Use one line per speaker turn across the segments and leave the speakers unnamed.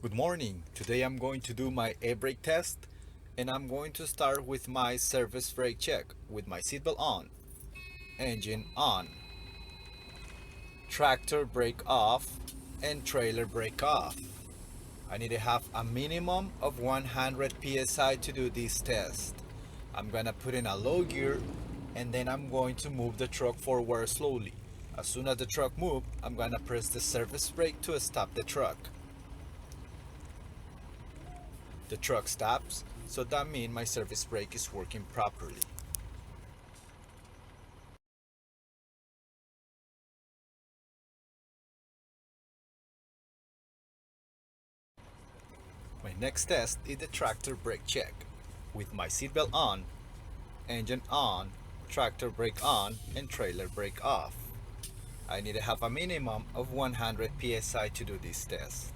Good morning. Today I'm going to do my air brake test and I'm going to start with my surface brake check with my seatbelt on, engine on, tractor brake off, and trailer brake off. I need to have a minimum of 100 psi to do this test. I'm gonna put in a low gear and then I'm going to move the truck forward slowly. As soon as the truck moves, I'm gonna press the surface brake to stop the truck. The truck stops, so that means my surface brake is working properly. My next test is the tractor brake check. With my seatbelt on, engine on, tractor brake on, and trailer brake off. I need to have a minimum of 100 psi to do this test.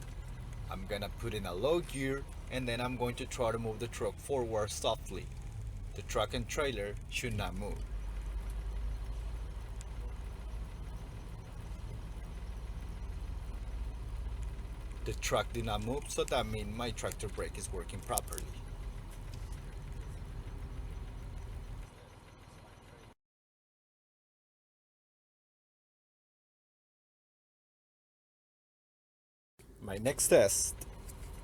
I'm gonna put in a low gear and then I'm going to try to move the truck forward softly. The truck and trailer should not move. The truck did not move, so that means my tractor brake is working properly. My next test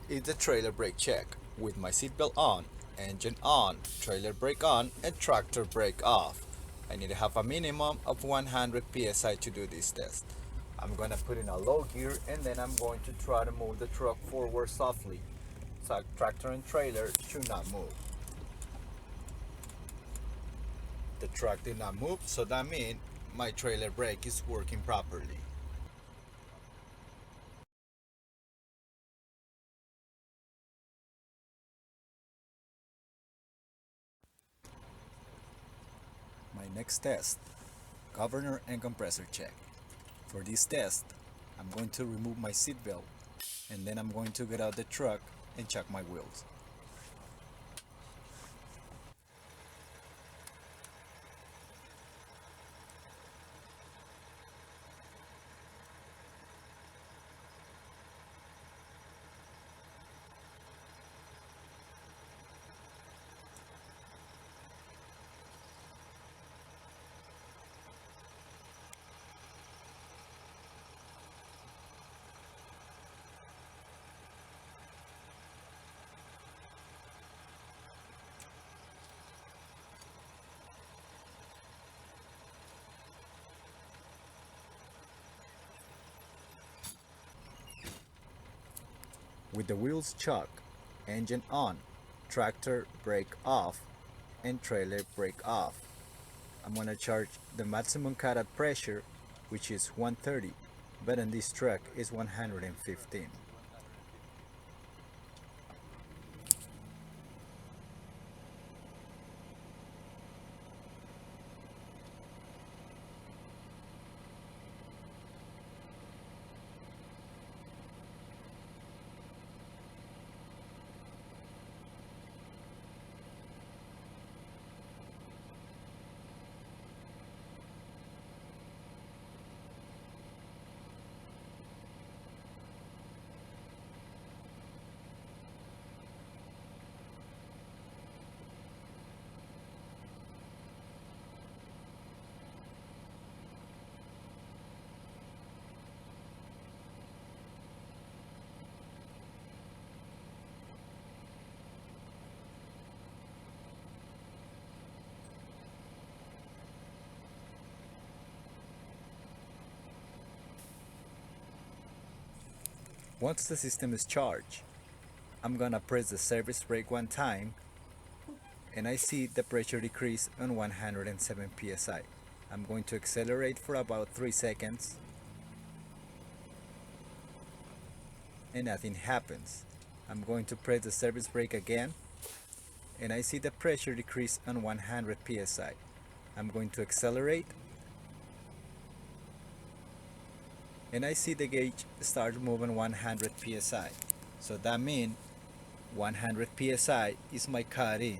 is the trailer brake check with my seatbelt on, engine on, trailer brake on, and tractor brake off. I need to have a minimum of 100 psi to do this test. I'm gonna put in a low gear and then I'm going to try to move the truck forward softly. So tractor and trailer should not move. The truck did not move, so that means my trailer brake is working properly. My next test, governor and compressor check. For this test, I'm going to remove my seatbelt and then I'm going to get out the truck and check my wheels. With the wheels chuck, engine on, tractor brake off, and trailer brake off. I'm gonna charge the maximum cutout pressure, which is 130, but in this truck is 115. Once the system is charged, I'm gonna press the service brake one time and I see the pressure decrease on 107 psi. I'm going to accelerate for about 3 seconds and nothing happens. I'm going to press the service brake again and I see the pressure decrease on 100 psi. I'm going to accelerate and I see the gauge start moving 100 psi. So that means 100 psi is my cut in.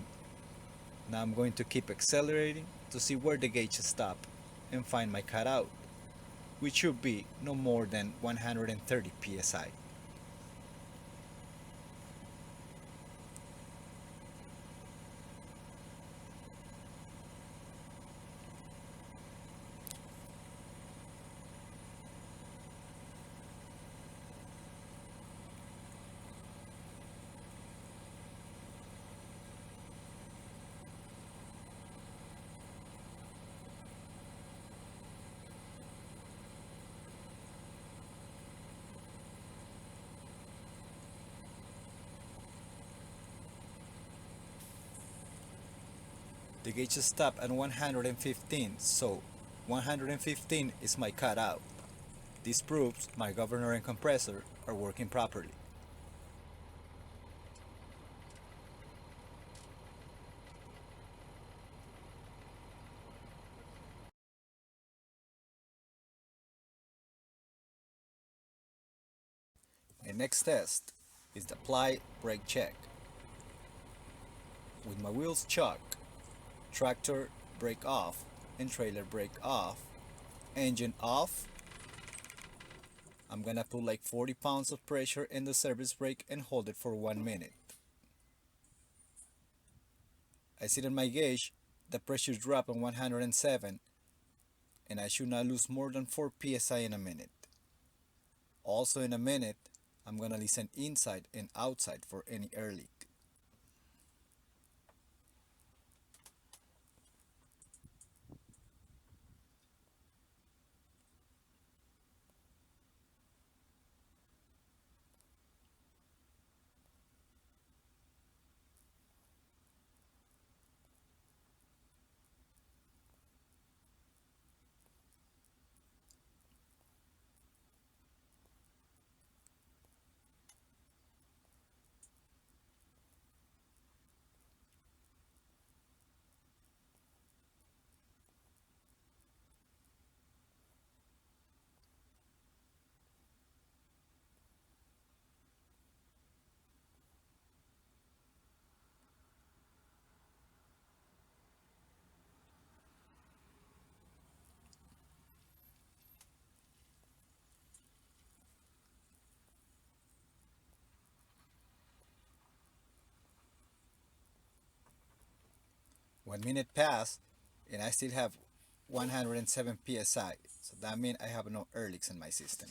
Now I'm going to keep accelerating to see where the gauge stops and find my cutout, which should be no more than 130 psi. The gauge stopped at 115, so 115 is my cutout. This proves my governor and compressor are working properly. The next test is the apply brake check. With my wheels chuck, tractor brake off and trailer brake off, engine off, I'm gonna put like 40 pounds of pressure in the service brake and hold it for 1 minute. I see that my gauge, the pressure dropped on 107 and I should not lose more than 4 psi in a minute. Also in a minute, I'm gonna listen inside and outside for any air leak. One minute passed and I still have 107 psi, so that means I have no air leaks in my system.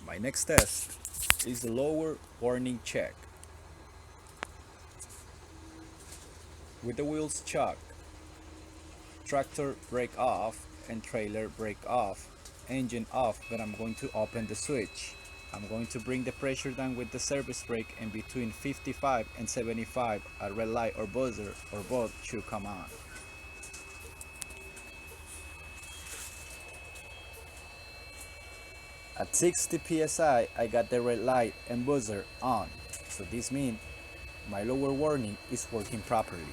My next test is the lower warning check. With the wheels chuck, tractor brake off and trailer brake off, engine off, but I'm going to open the switch. I'm going to bring the pressure down with the service brake, and between 55 and 75 a red light or buzzer or both should come on. At 60 psi I got the red light and buzzer on, so this means my lower warning is working properly.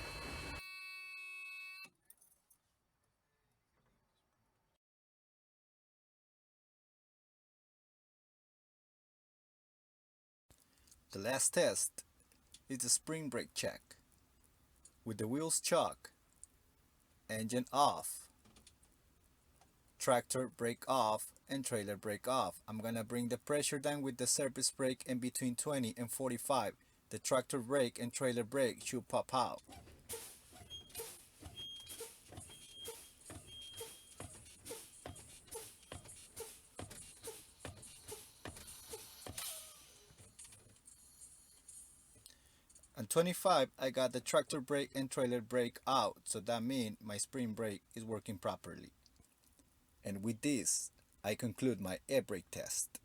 The last test is the spring brake check. With the wheels chuck, engine off, tractor brake off and trailer brake off. I'm gonna bring the pressure down with the service brake, and between 20 and 45 the tractor brake and trailer brake should pop out. On 25 I got the tractor brake and trailer brake out, so that means my spring brake is working properly. And with this I conclude my air brake test.